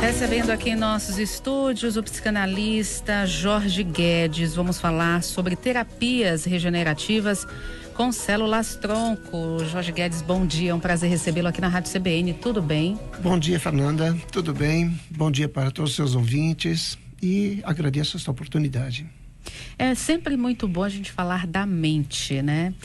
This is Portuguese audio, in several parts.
Recebendo aqui em nossos estúdios o psicanalista Jorge Guedes. Vamos falar sobre terapias regenerativas com células-tronco. Jorge Guedes, bom dia, é um prazer recebê-lo aqui na Rádio CBN, tudo bem? Bom dia, Fernanda, tudo bem? Bom dia para todos os seus ouvintes e agradeço esta oportunidade. É sempre muito bom a gente falar da mente, né?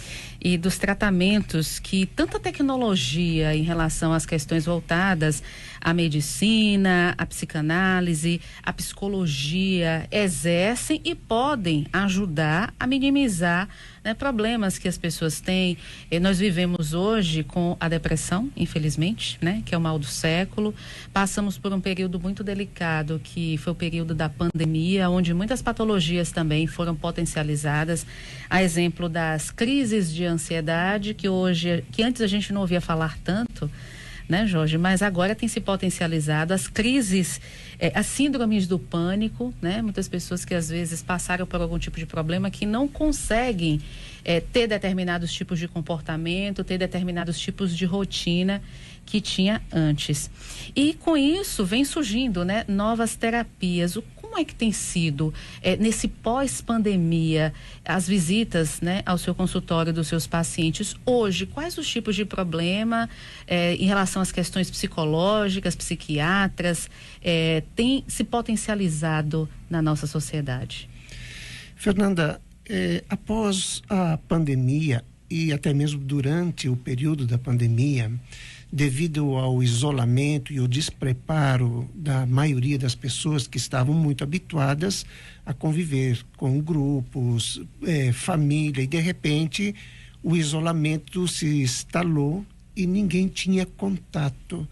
E dos tratamentos que tanta tecnologia em relação às questões voltadas à medicina, à psicanálise, à psicologia exercem e podem ajudar a minimizar, né, problemas que as pessoas têm. Nós vivemos hoje com a depressão, infelizmente, né, que é o mal do século. Passamos por um período muito delicado, que foi o período da pandemia, onde muitas patologias também foram potencializadas. A exemplo das crises de ansiedade, que antes a gente não ouvia falar tanto, né, Jorge? Mas agora tem se potencializado as crises, as síndromes do pânico, né? Muitas pessoas que às vezes passaram por algum tipo de problema que não conseguem ter determinados tipos de comportamento, ter determinados tipos de rotina que tinha antes. E com isso vem surgindo, né, novas terapias. Como é que tem sido, nesse pós-pandemia, as visitas, né, ao seu consultório dos seus pacientes hoje? Quais os tipos de problema em relação às questões psicológicas, psiquiatras, tem se potencializado na nossa sociedade? Fernanda, após a pandemia e até mesmo durante o período da pandemia, devido ao isolamento e o despreparo da maioria das pessoas que estavam muito habituadas a conviver com grupos, família, e de repente o isolamento se instalou e ninguém tinha contato.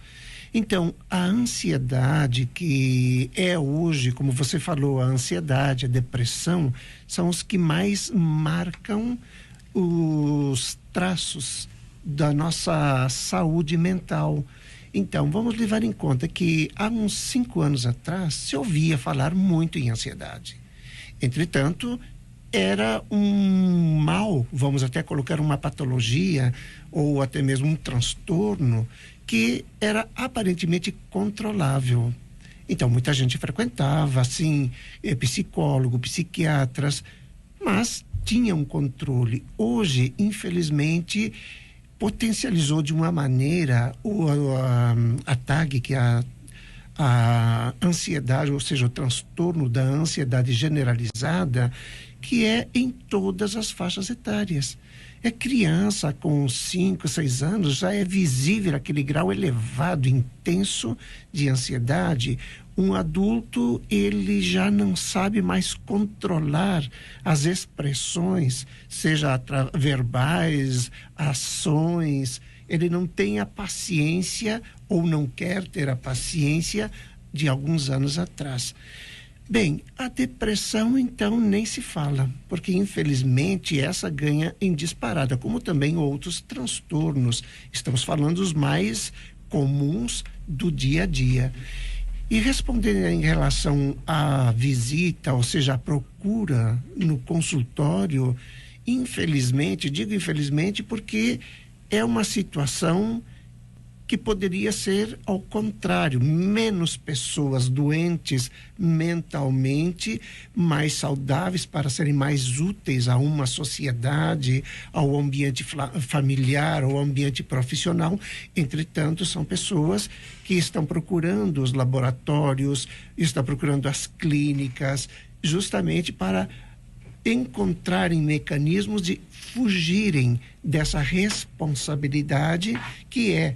Então, a ansiedade, que é hoje, como você falou, a ansiedade, a depressão, são os que mais marcam os traços da nossa saúde mental. Então, vamos levar em conta que há uns 5 anos atrás se ouvia falar muito em ansiedade. Entretanto, era um mal, vamos até colocar uma patologia ou até mesmo um transtorno que era aparentemente controlável. Então, muita gente frequentava, assim, psicólogo, psiquiatras, mas tinha um controle. Hoje, infelizmente, potencializou de uma maneira a TAG, que é a ansiedade, ou seja, o transtorno da ansiedade generalizada, que é em todas as faixas etárias. Criança com 5, 6 anos, já é visível aquele grau elevado, intenso de ansiedade. Um adulto, ele já não sabe mais controlar as expressões, seja verbais, ações. Ele não tem a paciência ou não quer ter a paciência de alguns anos atrás. Bem, a depressão então nem se fala, porque infelizmente essa ganha em disparada, como também outros transtornos. Estamos falando dos mais comuns do dia a dia. E respondendo em relação à visita, ou seja, à procura no consultório, infelizmente, digo infelizmente porque é uma situação que poderia ser ao contrário, menos pessoas doentes mentalmente, mais saudáveis para serem mais úteis a uma sociedade, ao ambiente familiar, ao ambiente profissional. Entretanto, são pessoas que estão procurando os laboratórios, estão procurando as clínicas, justamente para encontrarem mecanismos de fugirem dessa responsabilidade que é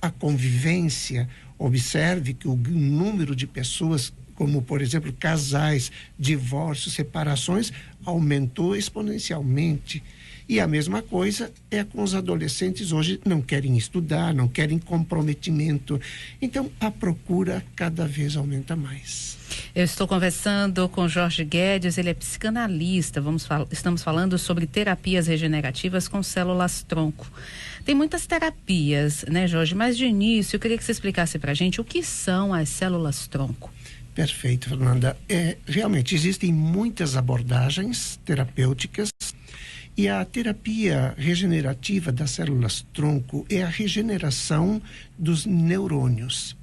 a convivência. Observe que o número de pessoas, como por exemplo casais, divórcios, separações, aumentou exponencialmente. E a mesma coisa é com os adolescentes. Hoje não querem estudar, não querem comprometimento. Então a procura cada vez aumenta mais. Eu estou conversando com Jorge Guedes, ele é psicanalista. Estamos falando sobre terapias regenerativas com células-tronco. Tem muitas terapias, né, Jorge? Mas de início, eu queria que você explicasse para a gente o que são as células-tronco. Perfeito, Fernanda. Realmente existem muitas abordagens terapêuticas e a terapia regenerativa das células-tronco é a regeneração dos neurônios.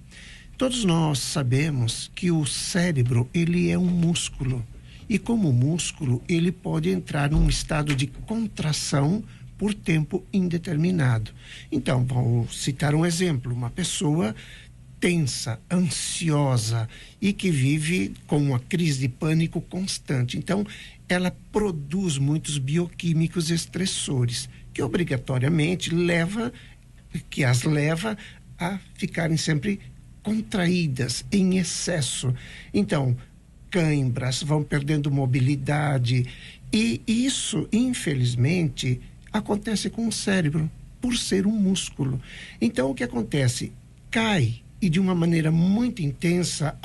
Todos nós sabemos que o cérebro, ele é um músculo. E como músculo, ele pode entrar num estado de contração por tempo indeterminado. Então, vou citar um exemplo. Uma pessoa tensa, ansiosa e que vive com uma crise de pânico constante. Então, ela produz muitos bioquímicos estressores, que obrigatoriamente as leva a ficarem sempre contraídas, em excesso. Então, câimbras, vão perdendo mobilidade. E isso, infelizmente, acontece com o cérebro, por ser um músculo. Então, o que acontece? Cai, e de uma maneira muito intensa,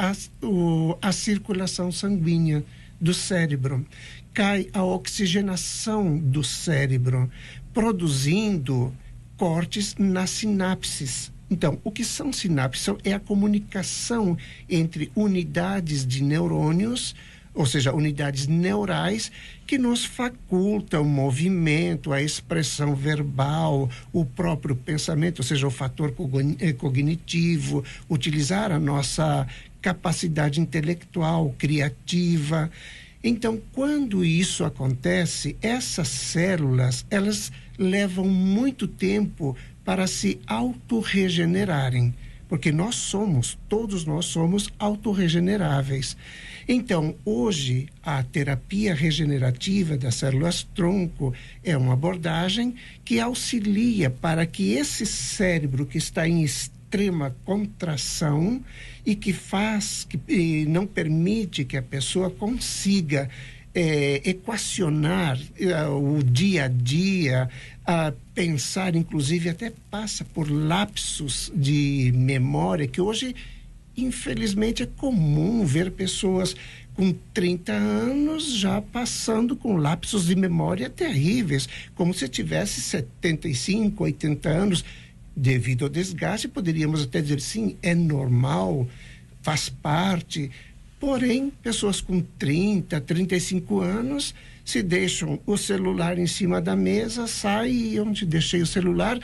a circulação sanguínea do cérebro. Cai a oxigenação do cérebro, produzindo cortes nas sinapses. Então, o que são sinapses? É a comunicação entre unidades de neurônios, ou seja, unidades neurais, que nos facultam o movimento, a expressão verbal, o próprio pensamento, ou seja, o fator cognitivo, utilizar a nossa capacidade intelectual, criativa. Então, quando isso acontece, essas células, elas levam muito tempo para se autorregenerarem, porque todos nós somos autorregeneráveis. Então, hoje, a terapia regenerativa das células-tronco é uma abordagem que auxilia para que esse cérebro que está em extrema contração e que não permite que a pessoa consiga equacionar o dia a dia, pensar, inclusive até passa por lapsos de memória, que hoje, infelizmente, é comum ver pessoas com 30 anos já passando com lapsos de memória terríveis, como se tivesse 75, 80 anos. Devido ao desgaste, poderíamos até dizer, sim, é normal, faz parte. Porém, pessoas com 30, 35 anos, se deixam o celular em cima da mesa, sai onde deixei o celular,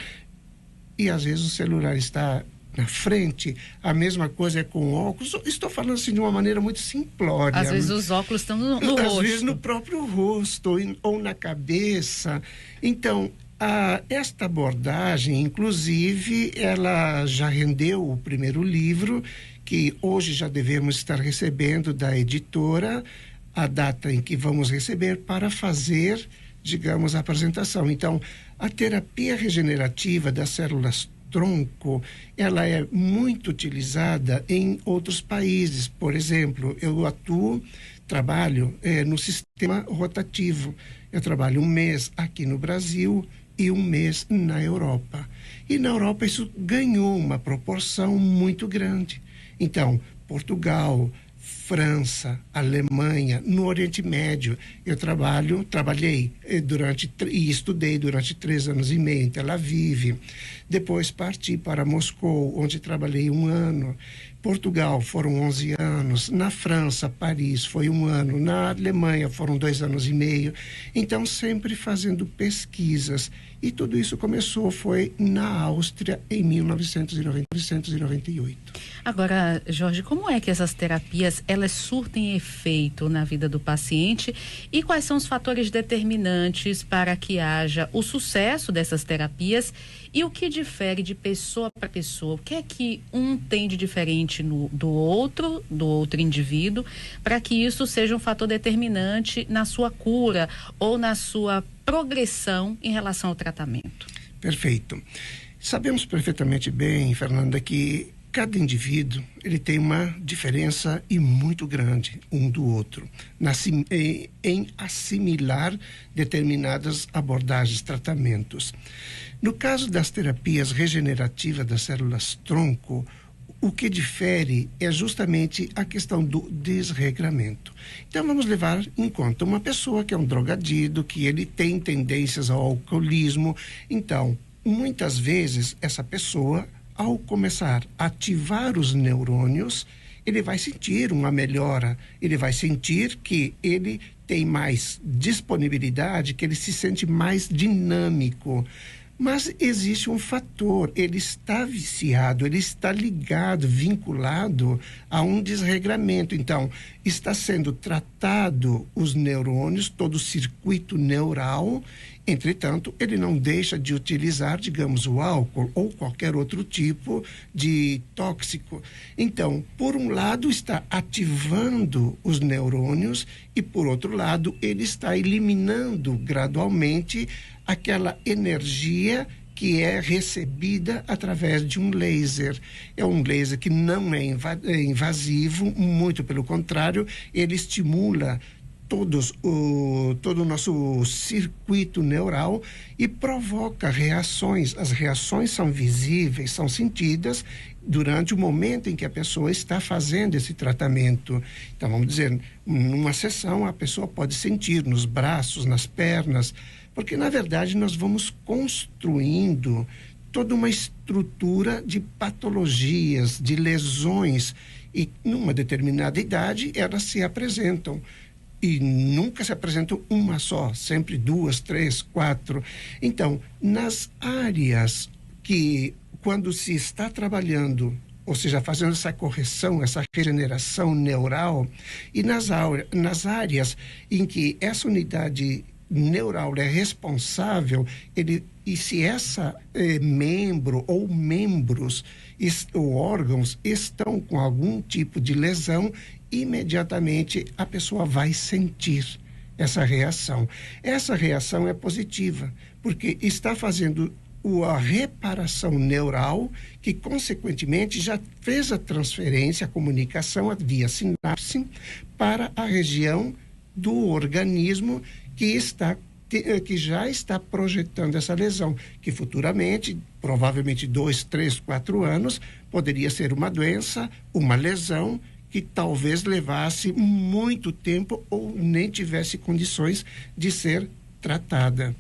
e às vezes o celular está na frente. A mesma coisa é com óculos. Estou falando assim de uma maneira muito simplória. Às vezes os óculos estão no rosto. Às vezes no próprio rosto ou na cabeça. Então, esta abordagem, inclusive, ela já rendeu o primeiro livro, que hoje já devemos estar recebendo da editora, a data em que vamos receber para fazer, digamos, a apresentação. Então, a terapia regenerativa das células-tronco, ela é muito utilizada em outros países. Por exemplo, eu trabalho no sistema rotativo. Eu trabalho um mês aqui no Brasil e um mês na Europa. E na Europa isso ganhou uma proporção muito grande. Então, Portugal, França, Alemanha, no Oriente Médio, eu trabalhei e estudei durante 3 anos e meio em Tel Aviv. Depois parti para Moscou, onde trabalhei 1 ano. Portugal foram 11 anos, na França, Paris, foi 1 ano, na Alemanha foram 2 anos e meio. Então, sempre fazendo pesquisas. E tudo isso foi na Áustria em 1998. Agora, Jorge, como é que essas terapias, elas surtem efeito na vida do paciente e quais são os fatores determinantes para que haja o sucesso dessas terapias e o que difere de pessoa para pessoa? O que é que um tem de diferente do outro indivíduo, para que isso seja um fator determinante na sua cura ou na sua progressão em relação ao tratamento? Perfeito. Sabemos perfeitamente bem, Fernanda, que cada indivíduo ele tem uma diferença e muito grande um do outro em assimilar determinadas abordagens, tratamentos. No caso das terapias regenerativas das células-tronco, o que difere é justamente a questão do desregramento. Então, vamos levar em conta uma pessoa que é um drogadido, que ele tem tendências ao alcoolismo. Então, muitas vezes, essa pessoa, ao começar a ativar os neurônios, ele vai sentir uma melhora, ele vai sentir que ele tem mais disponibilidade, que ele se sente mais dinâmico. Mas existe um fator, ele está viciado, ele está ligado, vinculado a um desregramento. Então, está sendo tratado os neurônios, todo o circuito neural. Entretanto, ele não deixa de utilizar, digamos, o álcool ou qualquer outro tipo de tóxico. Então, por um lado, está ativando os neurônios e, por outro lado, ele está eliminando gradualmente aquela energia que é recebida através de um laser. É um laser que não é invasivo, muito pelo contrário, ele estimula todo o nosso circuito neural e provoca reações. As reações são visíveis, são sentidas durante o momento em que a pessoa está fazendo esse tratamento. Então, vamos dizer, numa sessão a pessoa pode sentir nos braços, nas pernas, porque, na verdade, nós vamos construindo toda uma estrutura de patologias, de lesões, e numa determinada idade elas se apresentam. E nunca se apresentam uma só, sempre 2, 3, 4. Então, nas áreas que, quando se está trabalhando, ou seja, fazendo essa correção, essa regeneração neural, e nas áreas em que essa unidade neural é responsável, e se essa membro ou membros ou órgãos estão com algum tipo de lesão, imediatamente a pessoa vai sentir essa reação. Essa reação é positiva, porque está fazendo a reparação neural, que consequentemente já fez a transferência, a comunicação via sinapse para a região do organismo que já está projetando essa lesão, que futuramente, provavelmente 2, 3, 4 anos, poderia ser uma doença, uma lesão que talvez levasse muito tempo ou nem tivesse condições de ser tratada.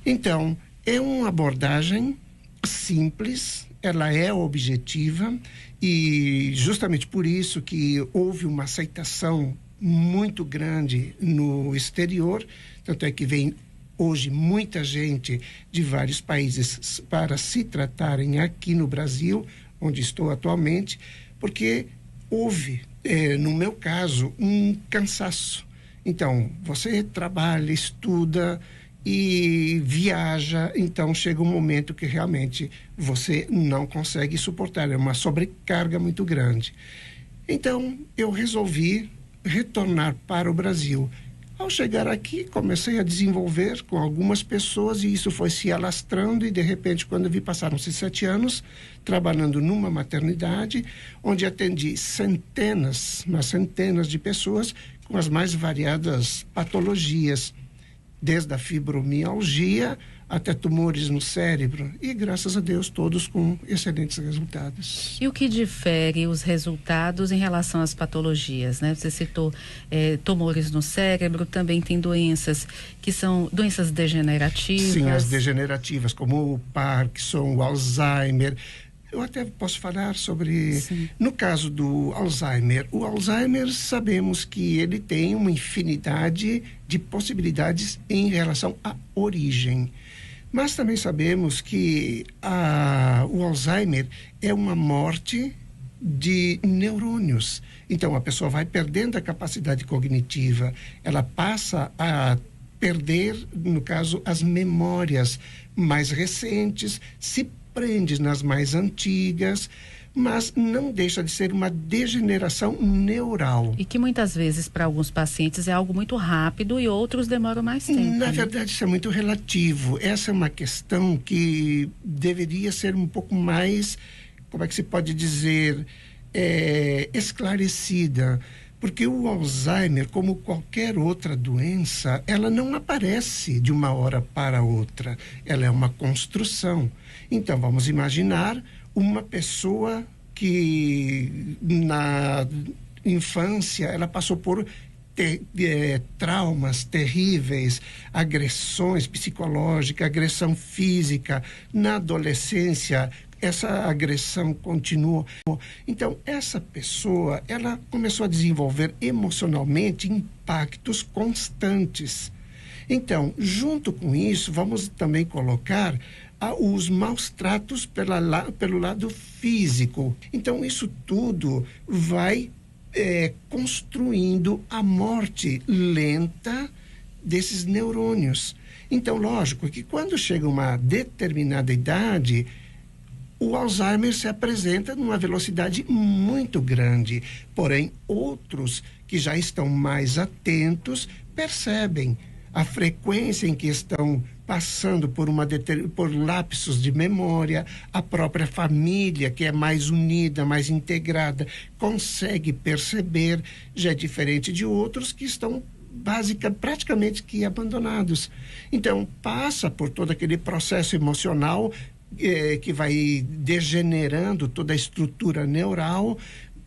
Então, é uma abordagem simples, ela é objetiva e justamente por isso que houve uma aceitação muito grande no exterior, tanto é que vem hoje muita gente de vários países para se tratarem aqui no Brasil, onde estou atualmente, porque houve, no meu caso, um cansaço. Então, você trabalha, estuda e viaja, então chega um momento que realmente você não consegue suportar, é uma sobrecarga muito grande. Então, eu resolvi retornar para o Brasil. Ao chegar aqui, comecei a desenvolver com algumas pessoas e isso foi se alastrando e, de repente, quando eu vi, passaram-se 7 anos trabalhando numa maternidade, onde atendi centenas de pessoas com as mais variadas patologias, desde a fibromialgia até tumores no cérebro e, graças a Deus, todos com excelentes resultados. E o que difere os resultados em relação às patologias, né? Você citou tumores no cérebro, também tem doenças que são doenças degenerativas. Sim, as degenerativas, como o Parkinson, o Alzheimer. Eu até posso falar sobre... Sim. No caso do Alzheimer, o Alzheimer sabemos que ele tem uma infinidade de possibilidades em relação à origem. Mas também sabemos que o Alzheimer é uma morte de neurônios. Então, a pessoa vai perdendo a capacidade cognitiva, ela passa a perder, no caso, as memórias mais recentes, se prende nas mais antigas, mas não deixa de ser uma degeneração neural. E que muitas vezes para alguns pacientes é algo muito rápido e outros demoram mais tempo. Na verdade, isso é muito relativo. Essa é uma questão que deveria ser um pouco mais, como é que se pode dizer, esclarecida. Porque o Alzheimer, como qualquer outra doença, ela não aparece de uma hora para outra. Ela é uma construção. Então, vamos imaginar uma pessoa que na infância ela passou por traumas terríveis, agressões psicológicas, agressão física. Na adolescência, essa agressão continuou. Então, essa pessoa, ela começou a desenvolver emocionalmente impactos constantes. Então, junto com isso, vamos também colocar os maus tratos pelo lado físico. Então, isso tudo vai construindo a morte lenta desses neurônios. Então, lógico que quando chega uma determinada idade, o Alzheimer se apresenta numa velocidade muito grande. Porém, outros que já estão mais atentos percebem a frequência em que estão passando por lapsos de memória. A própria família, que é mais unida, mais integrada, consegue perceber. Já é diferente de outros que estão praticamente que abandonados. Então, passa por todo aquele processo emocional que vai degenerando toda a estrutura neural,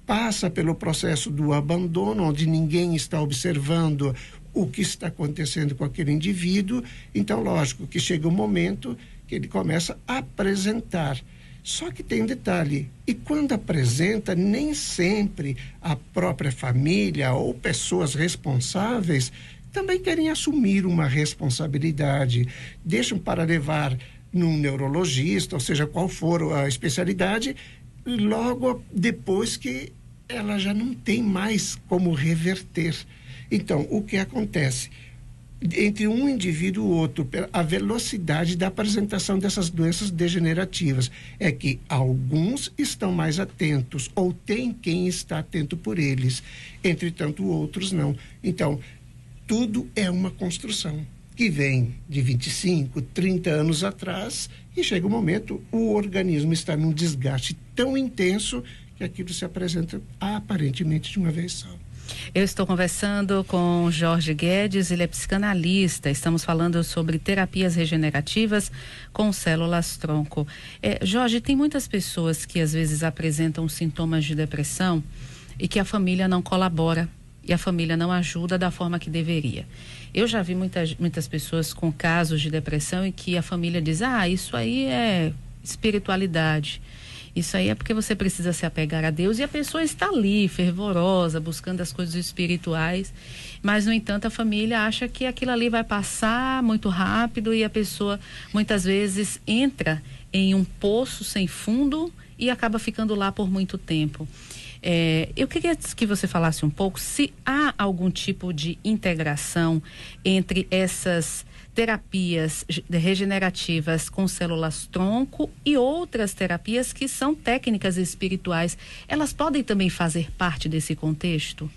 passa pelo processo do abandono, onde ninguém está observando o que está acontecendo com aquele indivíduo. Então, lógico que chega um momento que ele começa a apresentar. Só que tem um detalhe, e quando apresenta, nem sempre a própria família ou pessoas responsáveis também querem assumir uma responsabilidade, deixam para levar num neurologista, ou seja, qual for a especialidade, logo depois que ela já não tem mais como reverter. Então, o que acontece? Entre um indivíduo e outro, a velocidade da apresentação dessas doenças degenerativas é que alguns estão mais atentos ou tem quem está atento por eles, entretanto outros não. Então, tudo é uma construção que vem de 25, 30 anos atrás e chega um momento, o organismo está num desgaste tão intenso que aquilo se apresenta aparentemente de uma vez só. Eu estou conversando com Jorge Guedes, ele é psicanalista. Estamos falando sobre terapias regenerativas com células-tronco. Jorge, tem muitas pessoas que às vezes apresentam sintomas de depressão e que a família não colabora e a família não ajuda da forma que deveria. Eu já vi muitas pessoas com casos de depressão e que a família diz: isso aí é espiritualidade. Isso aí é porque você precisa se apegar a Deus, e a pessoa está ali, fervorosa, buscando as coisas espirituais, mas, no entanto, a família acha que aquilo ali vai passar muito rápido e a pessoa, muitas vezes, entra em um poço sem fundo e acaba ficando lá por muito tempo. Eu queria que você falasse um pouco se há algum tipo de integração entre essas terapias regenerativas com células-tronco e outras terapias que são técnicas espirituais. Elas podem também fazer parte desse contexto?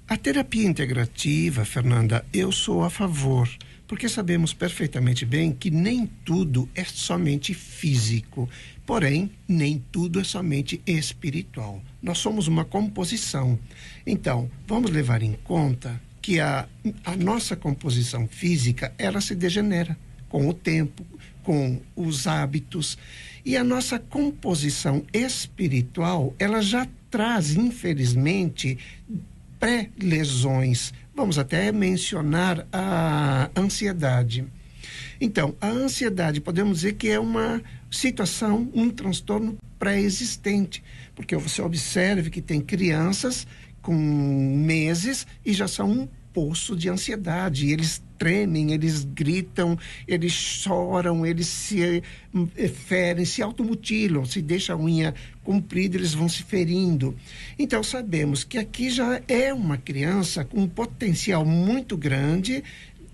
A terapia integrativa, Fernanda, eu sou a favor, porque sabemos perfeitamente bem que nem tudo é somente físico, porém, nem tudo é somente espiritual. Nós somos uma composição. Então, vamos levar em conta que a nossa composição física, ela se degenera com o tempo, com os hábitos. E a nossa composição espiritual, ela já traz, infelizmente, pré-lesões. Vamos até mencionar a ansiedade. Então, a ansiedade, podemos dizer que é uma situação, um transtorno pré-existente, porque você observe que tem crianças com meses e já são um poço de ansiedade. Eles tremem, eles gritam, eles choram, eles se ferem, se automutilam, se deixa a unha comprida, eles vão se ferindo. Então, sabemos que aqui já é uma criança com um potencial muito grande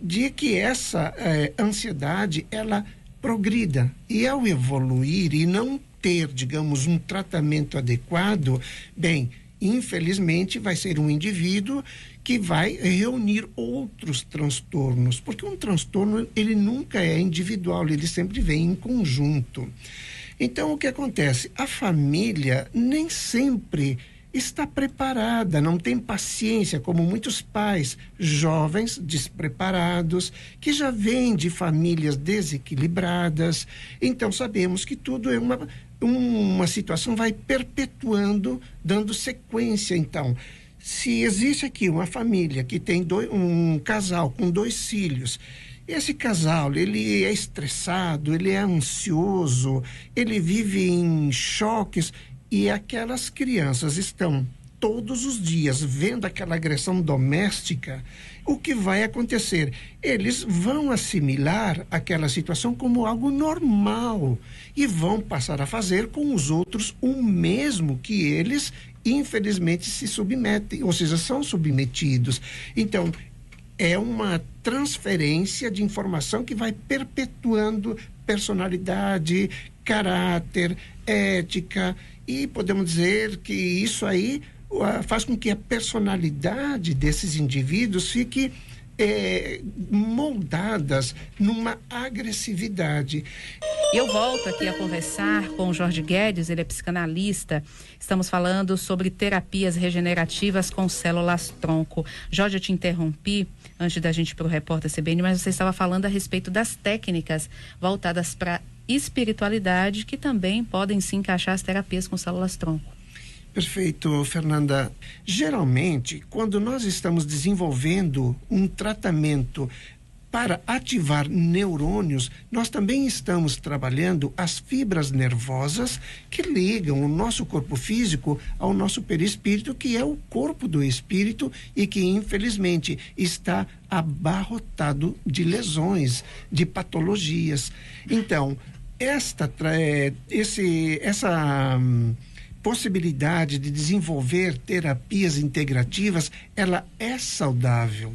de que essa ansiedade, ela progrida. E ao evoluir e não ter, digamos, um tratamento adequado, bem, infelizmente vai ser um indivíduo que vai reunir outros transtornos, porque um transtorno, ele nunca é individual, ele sempre vem em conjunto. Então, o que acontece? A família nem sempre está preparada, não tem paciência, como muitos pais jovens, despreparados, que já vêm de famílias desequilibradas. Então, sabemos que tudo é uma situação, vai perpetuando, dando sequência. Então, se existe aqui uma família que tem um casal com 2 filhos, esse casal, ele é estressado, ele é ansioso, ele vive em choques, e aquelas crianças estão todos os dias vendo aquela agressão doméstica, o que vai acontecer? Eles vão assimilar aquela situação como algo normal e vão passar a fazer com os outros o mesmo que eles, infelizmente, se submetem, ou seja, são submetidos. Então, é uma transferência de informação que vai perpetuando personalidade, caráter, ética, e podemos dizer que isso aí faz com que a personalidade desses indivíduos fique moldadas numa agressividade. Eu volto aqui a conversar com o Jorge Guedes, ele é psicanalista. Estamos falando sobre terapias regenerativas com células-tronco. Jorge, eu te interrompi antes da gente ir para o Repórter CBN, mas você estava falando a respeito das técnicas voltadas para espiritualidade, que também podem se encaixar as terapias com células-tronco. Perfeito, Fernanda. Geralmente, quando nós estamos desenvolvendo um tratamento para ativar neurônios, nós também estamos trabalhando as fibras nervosas que ligam o nosso corpo físico ao nosso perispírito, que é o corpo do espírito e que, infelizmente, está abarrotado de lesões, de patologias. Então, essa possibilidade de desenvolver terapias integrativas, ela é saudável,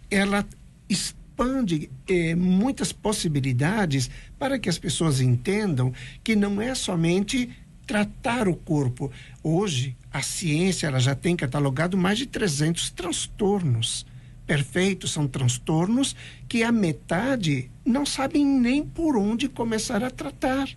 ela expande muitas possibilidades para que as pessoas entendam que não é somente tratar o corpo. Hoje, a ciência ela já tem catalogado mais de 300 transtornos. Perfeitos, são transtornos que a metade não sabem nem por onde começar a tratar.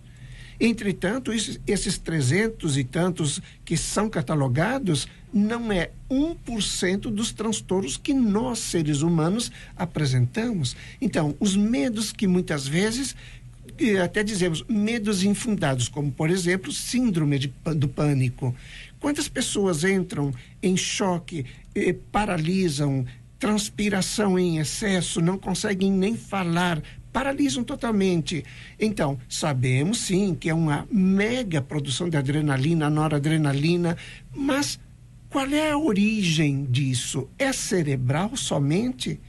Entretanto, esses 300 e tantos que são catalogados não é 1% dos transtornos que nós, seres humanos, apresentamos. Então, os medos que muitas vezes, até dizemos, medos infundados, como, por exemplo, síndrome do pânico. Quantas pessoas entram em choque, paralisam, transpiração em excesso, não conseguem nem falar, paralisam totalmente. Então, sabemos sim que é uma mega produção de adrenalina, noradrenalina, mas qual é a origem disso? É cerebral somente?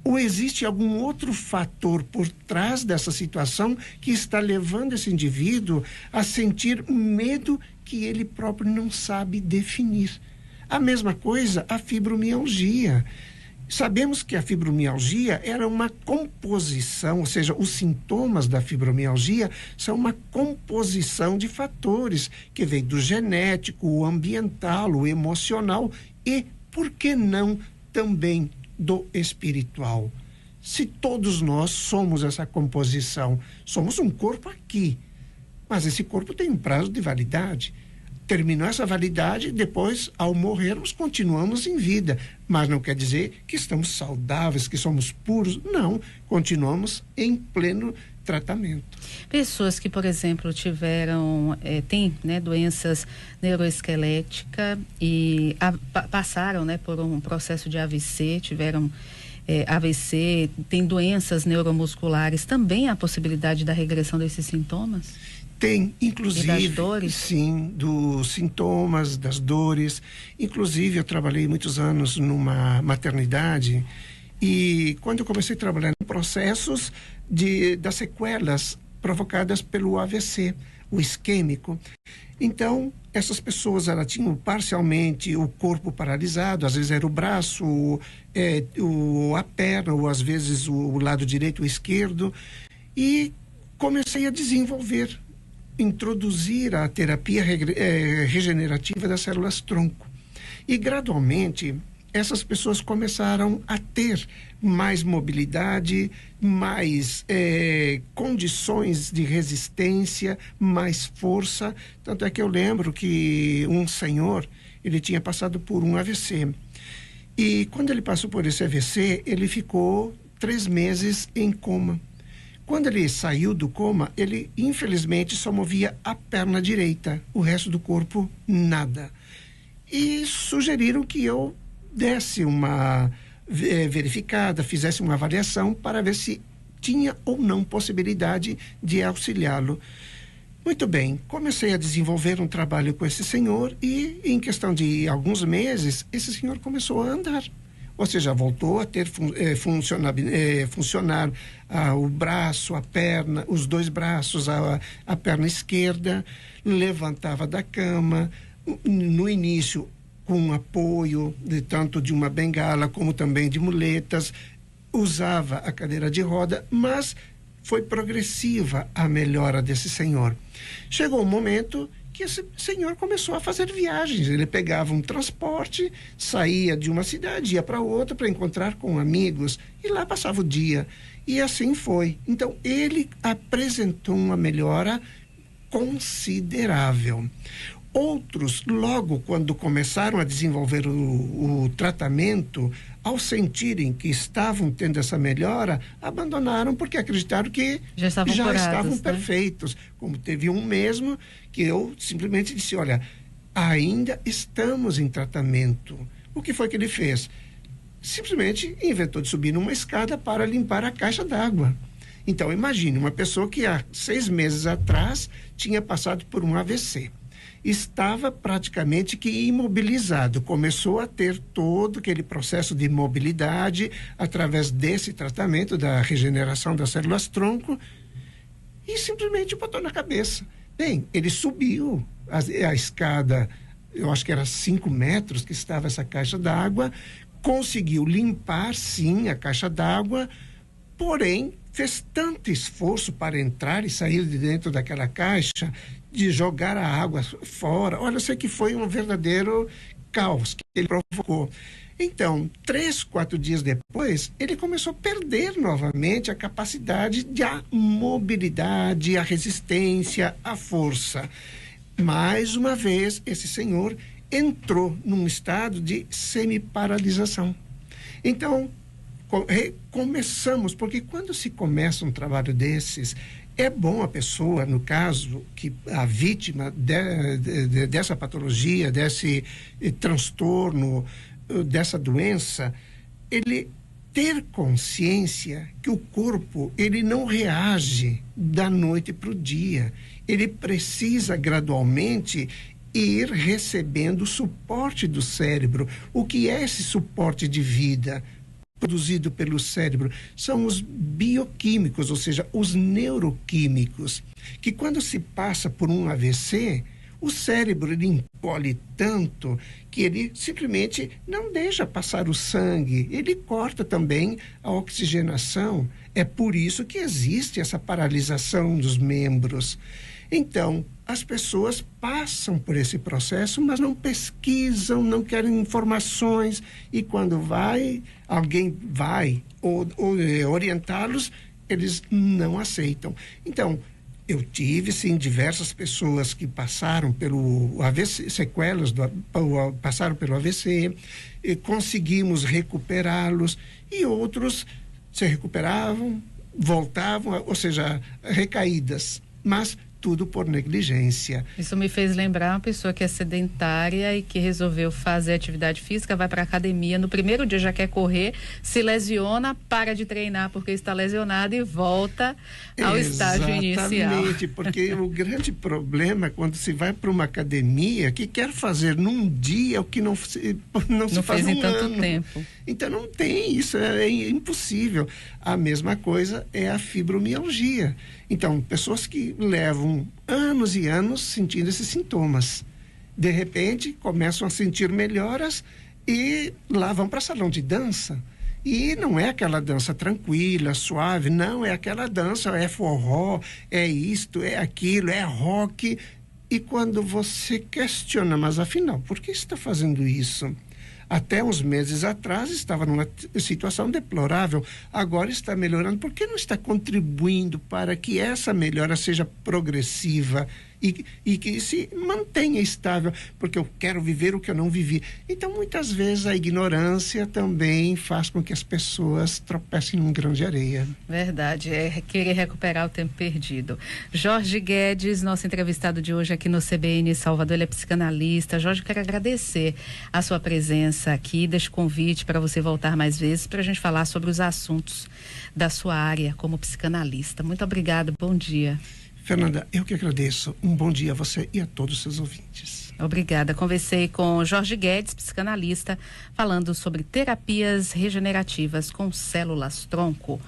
Ou existe algum outro fator por trás dessa situação que está levando esse indivíduo a sentir medo que ele próprio não sabe definir? A mesma coisa a fibromialgia. Sabemos que a fibromialgia era uma composição, ou seja, os sintomas da fibromialgia são uma composição de fatores que vem do genético, o ambiental, o emocional e, por que não, também do espiritual. Se todos nós somos essa composição, somos um corpo aqui, mas esse corpo tem um prazo de validade. Terminou essa validade, depois, ao morrermos, continuamos em vida. Mas não quer dizer que estamos saudáveis, que somos puros. Não, continuamos em pleno tratamento. Pessoas que, por exemplo, têm doenças neuroesqueléticas e passaram por um processo de AVC, tiveram AVC, tem doenças neuromusculares, também há a possibilidade da regressão desses sintomas? Tem, inclusive, e das dores? Sim, dos sintomas, das dores. Inclusive, eu trabalhei muitos anos numa maternidade e quando eu comecei a trabalhar em processos das sequelas provocadas pelo AVC, o isquêmico. Então, essas pessoas, elas tinham parcialmente o corpo paralisado, às vezes era o braço, a perna, ou às vezes o lado direito, o esquerdo, e comecei a introduzir a terapia regenerativa das células-tronco. E, gradualmente, essas pessoas começaram a ter mais mobilidade, mais condições de resistência, mais força. Tanto é que eu lembro que um senhor, ele tinha passado por um AVC. E, quando ele passou por esse AVC, ele ficou 3 meses em coma. Quando ele saiu do coma, ele infelizmente só movia a perna direita, o resto do corpo nada. E sugeriram que eu desse uma verificada, fizesse uma avaliação para ver se tinha ou não possibilidade de auxiliá-lo. Muito bem, comecei a desenvolver um trabalho com esse senhor e em questão de alguns meses, esse senhor começou a andar. Ou seja, voltou a ter funcionar o braço, a perna, os dois braços, a perna esquerda, levantava da cama, no início com apoio tanto de uma bengala como também de muletas, usava a cadeira de roda, mas foi progressiva a melhora desse senhor. Chegou um momento que esse senhor começou a fazer viagens. Ele pegava um transporte, saía de uma cidade, ia para outra para encontrar com amigos e lá passava o dia. E assim foi. Então, ele apresentou uma melhora considerável. Outros, logo quando começaram a desenvolver o tratamento, ao sentirem que estavam tendo essa melhora, abandonaram porque acreditaram que já estavam perfeitos. Como teve um mesmo que eu simplesmente disse, olha, ainda estamos em tratamento. O que foi que ele fez? Simplesmente inventou de subir numa escada para limpar a caixa d'água. Então, imagine uma pessoa que há 6 meses atrás tinha passado por um AVC. Estava praticamente que imobilizado, começou a ter todo aquele processo de mobilidade através desse tratamento da regeneração das células-tronco e simplesmente botou na cabeça. Bem, ele subiu a escada, eu acho que era 5 metros que estava essa caixa d'água, conseguiu limpar sim a caixa d'água, porém fez tanto esforço para entrar e sair de dentro daquela caixa, de jogar a água fora. Olha, eu sei que foi um verdadeiro caos que ele provocou. Então, 3, 4 dias depois, ele começou a perder novamente a capacidade da mobilidade, a resistência, a força. Mais uma vez, esse senhor entrou num estado de semi-paralisação. Então, começamos, porque quando se começa um trabalho desses, é bom a pessoa, no caso, que a vítima dessa patologia, desse transtorno, dessa doença, ele ter consciência que o corpo, ele não reage da noite para o dia. Ele precisa gradualmente ir recebendo o suporte do cérebro. O que é esse suporte de vida produzido pelo cérebro? São os bioquímicos, ou seja, os neuroquímicos, que quando se passa por um AVC, o cérebro ele encolhe tanto que ele simplesmente não deixa passar o sangue, ele corta também a oxigenação. É por isso que existe essa paralisação dos membros. Então, as pessoas passam por esse processo, mas não pesquisam, não querem informações, e quando alguém vai orientá-los, eles não aceitam. Então, eu tive, sim, diversas pessoas que passaram pelo AVC, passaram pelo AVC, e conseguimos recuperá-los, e outros se recuperavam, voltavam, ou seja, recaídas, mas tudo por negligência. Isso me fez lembrar uma pessoa que é sedentária e que resolveu fazer atividade física, vai para a academia, no primeiro dia já quer correr, se lesiona, para de treinar porque está lesionado e volta ao estágio inicial. Exatamente, porque o grande problema é quando se vai para uma academia que quer fazer num dia o que não se faz em um tanto ano. tempo. Então não tem, isso é impossível. A mesma coisa é a fibromialgia. Então, pessoas que levam anos e anos sentindo esses sintomas, de repente começam a sentir melhoras e lá vão para salão de dança. E não é aquela dança tranquila, suave, não, é aquela dança, é forró, é isto, é aquilo, é rock. E quando você questiona, mas afinal, por que está fazendo isso? Até uns meses atrás estava numa situação deplorável, agora está melhorando. Por que não está contribuindo para que essa melhora seja progressiva e que se mantenha estável? Porque eu quero viver o que eu não vivi. Então, muitas vezes, a ignorância também faz com que as pessoas tropecem num grão de areia. Verdade, é querer recuperar o tempo perdido. Jorge Guedes, nosso entrevistado de hoje aqui no CBN Salvador, ele é psicanalista. Jorge, eu quero agradecer a sua presença aqui, deixo convite para você voltar mais vezes para a gente falar sobre os assuntos da sua área como psicanalista. Muito obrigada, bom dia. Fernanda, eu que agradeço. Um bom dia a você e a todos os seus ouvintes. Obrigada. Conversei com Jorge Guedes, psicanalista, falando sobre terapias regenerativas com células-tronco.